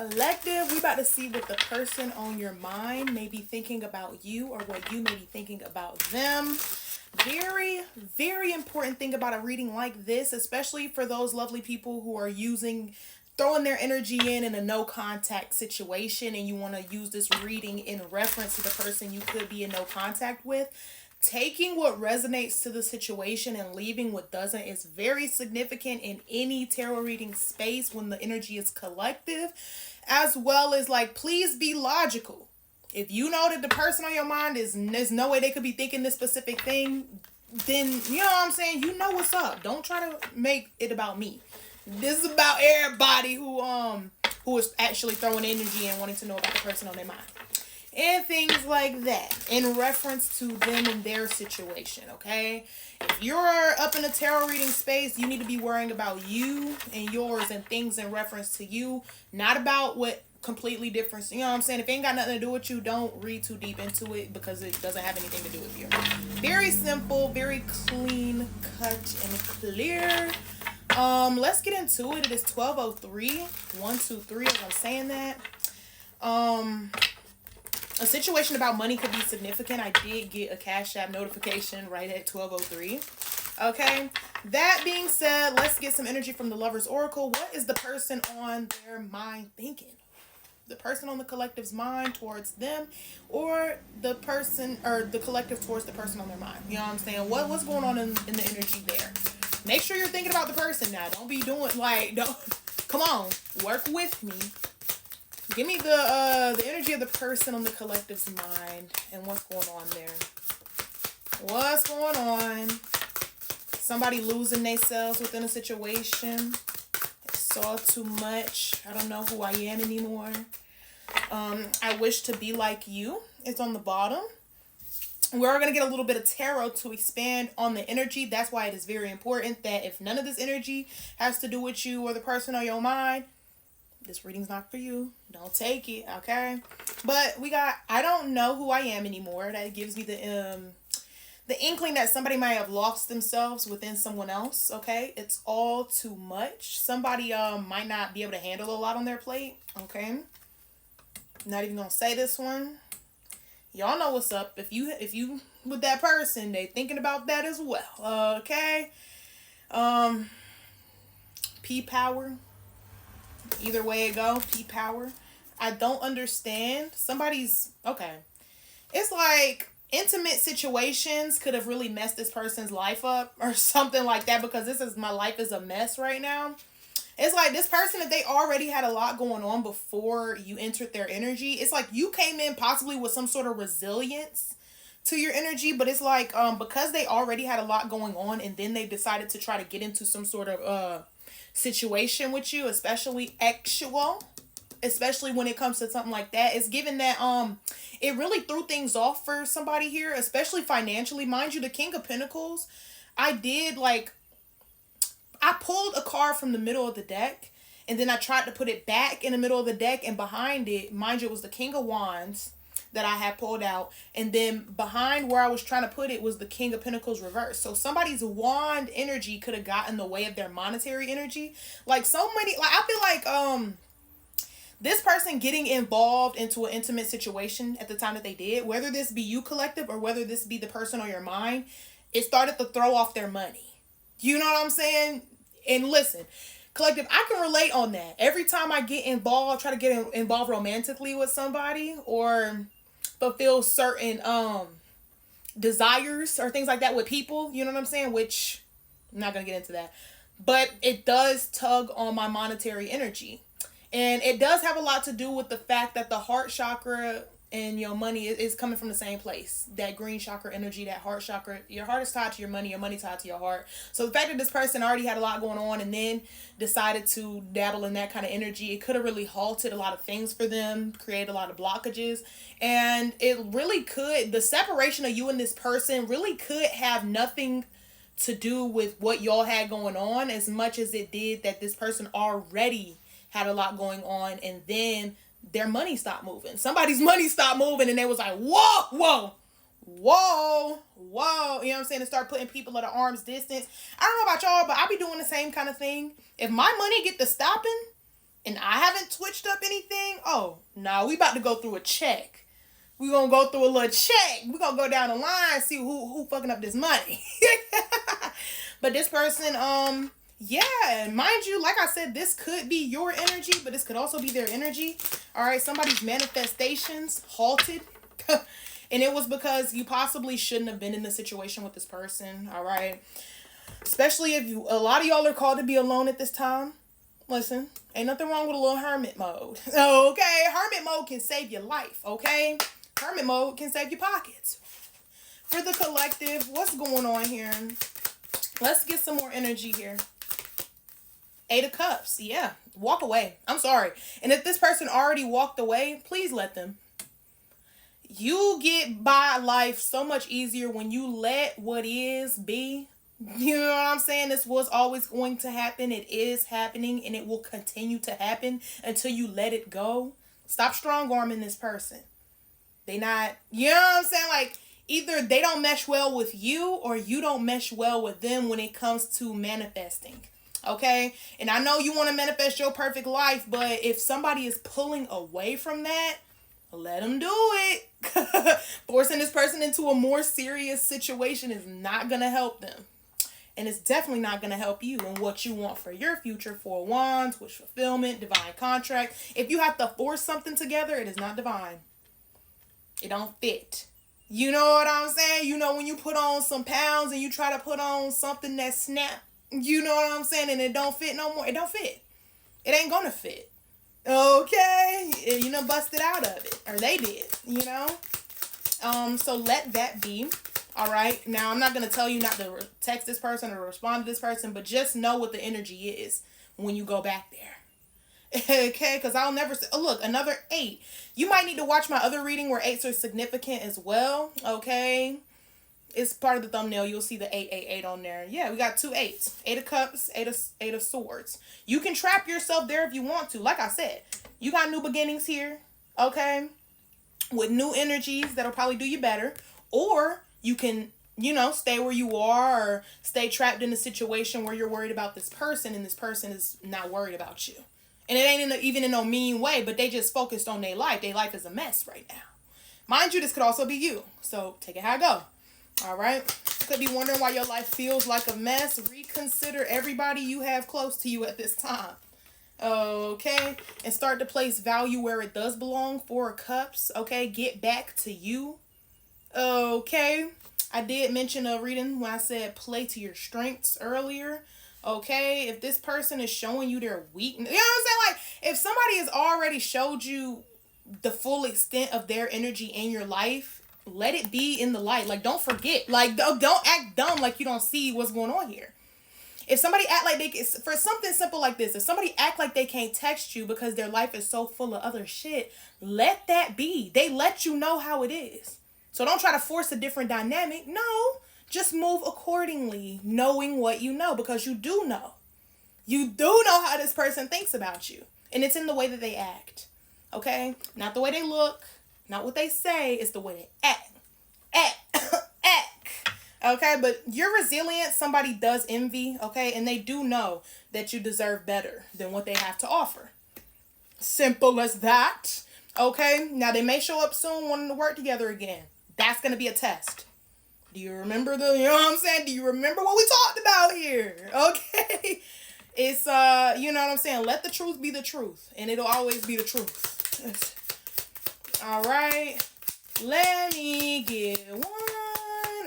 Collective, we about to see what the person on your mind may be thinking about you or what you may be thinking about them. Very, very important thing about a reading like this, especially for those lovely people who are throwing their energy in a no contact situation, and you want to use this reading in reference to the person you could be in no contact with. Taking what resonates to the situation and leaving what doesn't is very significant in any tarot reading space when the energy is collective, as well as please be logical. If you know that the person on your mind there's no way they could be thinking this specific thing, then you know what I'm saying, you know what's up. Don't try to make it about me. This is about everybody who is actually throwing energy and wanting to know about the person on their mind. And things like that in reference to them and their situation, okay? If you're up in a tarot reading space, you need to be worrying about you and yours and things in reference to you, not about what completely different. You know what I'm saying? If it ain't got nothing to do with you, don't read too deep into it because it doesn't have anything to do with you. Very simple, very clean cut and clear. Let's get into it. It is 12:03. 1, 2, 3 as I'm saying that. A situation about money could be significant. I did get a Cash App notification right at 12:03. Okay. That being said, let's get some energy from the Lover's Oracle. What is the person on their mind thinking? The person on the collective's mind towards them, or the person or the collective towards the person on their mind. You know what I'm saying? What's going on in the energy there? Make sure you're thinking about the person now. Don't be doing don't come on, work with me. Give me the energy of the person on the collective's mind and what's going on there. What's going on? Somebody losing themselves within a situation. It's all too much. I don't know who I am anymore. I wish to be like you. It's on the bottom. We're going to get a little bit of tarot to expand on the energy. That's why it is very important that if none of this energy has to do with you or the person on your mind, this reading's not for you. Don't take it, okay? But we got, I don't know who I am anymore. That gives me the inkling that somebody might have lost themselves within someone else, okay? It's all too much. Somebody might not be able to handle a lot on their plate, okay? Not even gonna say this one. Y'all know what's up. If you with that person, they thinking about that as well, okay? P-Power. Either way it go, P-Power. I don't understand. Okay. It's like intimate situations could have really messed this person's life up or something like that, because my life is a mess right now. It's like this person, if they already had a lot going on before you entered their energy, it's like you came in possibly with some sort of resilience to your energy, but it's like because they already had a lot going on and then they decided to try to get into some sort of situation with you, especially when it comes to something like that. It's given that it really threw things off for somebody here, especially financially. Mind you, the King of Pentacles, I pulled a card from the middle of the deck and then I tried to put it back in the middle of the deck, and behind it, mind you, it was the King of Wands that I had pulled out, and then behind where I was trying to put it was the King of Pentacles reversed. So somebody's wand energy could have gotten in the way of their monetary energy. I feel like this person getting involved into an intimate situation at the time that they did, whether this be you collective or whether this be the person on your mind, it started to throw off their money. You know what I'm saying? And listen, collective, I can relate on that. Every time I get involved, try to get involved romantically with somebody or fulfill certain desires or things like that with people, you know what I'm saying? Which I'm not going to get into that. But it does tug on my monetary energy. And it does have a lot to do with the fact that the heart chakra and your money is coming from the same place. That green chakra energy, that heart chakra, your heart is tied to your money tied to your heart. So the fact that this person already had a lot going on and then decided to dabble in that kind of energy, it could have really halted a lot of things for them, create a lot of blockages. And it really could, the separation of you and this person really could have nothing to do with what y'all had going on as much as it did that this person already had a lot going on, and then their money stopped moving. Somebody's money stopped moving, and they was like, whoa. You know what I'm saying? And start putting people at an arm's distance. I don't know about y'all, but I be doing the same kind of thing. If my money get to stopping and I haven't twitched up anything, Oh, no, we about to go through a check. We gonna go through a little check. We gonna go down the line and see who fucking up this money. But this person, yeah, mind you, like I said, this could be your energy, but this could also be their energy. All right, somebody's manifestations halted. And it was because you possibly shouldn't have been in the situation with this person. All right. Especially if a lot of y'all are called to be alone at this time. Listen, ain't nothing wrong with a little hermit mode. Okay, hermit mode can save your life, okay? Hermit mode can save your pockets. For the collective, what's going on here? Let's get some more energy here. 8 of Cups, yeah. Walk away. I'm sorry. And if this person already walked away, please let them. You get by life so much easier when you let what is be. You know what I'm saying? This was always going to happen. It is happening, and it will continue to happen until you let it go. Stop strong-arming this person. They not, you know what I'm saying? Like, either they don't mesh well with you or you don't mesh well with them when it comes to manifesting. Okay? And I know you want to manifest your perfect life, but if somebody is pulling away from that, let them do it. Forcing this person into a more serious situation is not going to help them. And it's definitely not going to help you in what you want for your future. 4 Wands, wish fulfillment, divine contract. If you have to force something together, it is not divine. It don't fit. You know what I'm saying? You know when you put on some pounds and you try to put on something that snap. You know what I'm saying? And it don't fit no more. It don't fit. It ain't going to fit. Okay? You know, busted out of it. Or they did, you know? So let that be. All right. Now, I'm not going to tell you not to text this person or respond to this person, but just know what the energy is when you go back there. Okay. Because I'll never say, oh, look, another 8. You might need to watch my other reading where 8s are significant as well. Okay. It's part of the thumbnail. You'll see the 888 on there. Yeah, we got 2 8s. 8 of Cups, 8 of Swords. You can trap yourself there if you want to. Like I said, you got new beginnings here. Okay. With new energies that'll probably do you better. Or you can, you know, stay where you are or stay trapped in a situation where you're worried about this person and this person is not worried about you. And it ain't even in no mean way, but they just focused on their life. Their life is a mess right now. Mind you, this could also be you. So take it how it go. All right. Could be wondering why your life feels like a mess. Reconsider everybody you have close to you at this time. Okay. And start to place value where it does belong. 4 of Cups. Okay. Get back to you. Okay. I did mention a reading when I said play to your strengths earlier. Okay. If this person is showing you their weakness, you know what I'm saying? Like, if somebody has already showed you the full extent of their energy in your life, let it be in the light. Like, don't forget. Like, don't act dumb like you don't see what's going on here. If somebody act like they can, for something simple like this, if somebody act like they can't text you because their life is so full of other shit, let that be. They let you know how it is. So don't try to force a different dynamic. No, just move accordingly, knowing what you know, because you do know. You do know how this person thinks about you. And it's in the way that they act. Okay? Not the way they look, not what they say, it's the way they act. Act. Okay? But you're resilient. Somebody does envy. Okay? And they do know that you deserve better than what they have to offer. Simple as that. Okay? Now, they may show up soon wanting to work together again. That's going to be a test. Do you remember you know what I'm saying? Do you remember what we talked about here? Okay? It's, you know what I'm saying? Let the truth be the truth. And it'll always be the truth. All right. Let me get 1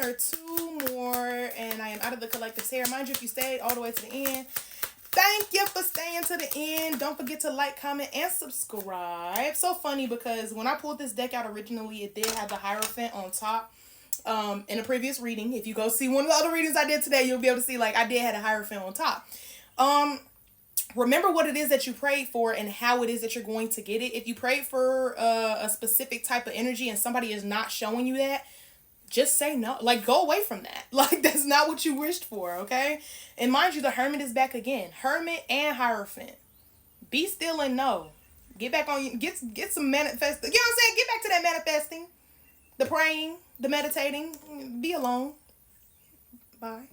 or 2 more. And I am out of the collective's hair. Mind you, if you stayed all the way to the end, thank you for staying to the end. Don't forget to like, comment, and subscribe. So funny because when I pulled this deck out originally, it did have the Hierophant on top. In a previous reading, if you go see one of the other readings I did today, you'll be able to see, like, I did have a Hierophant on top. Remember what it is that you prayed for and how it is that you're going to get it. If you prayed for a specific type of energy and somebody is not showing you that, just say no. Like, go away from that. Like, that's not what you wished for, okay? And mind you, the Hermit is back again. Hermit and Hierophant. Be still and know. Get back on you. Get some manifesting. You know what I'm saying? Get back to that manifesting. The praying. The meditating. Be alone. Bye.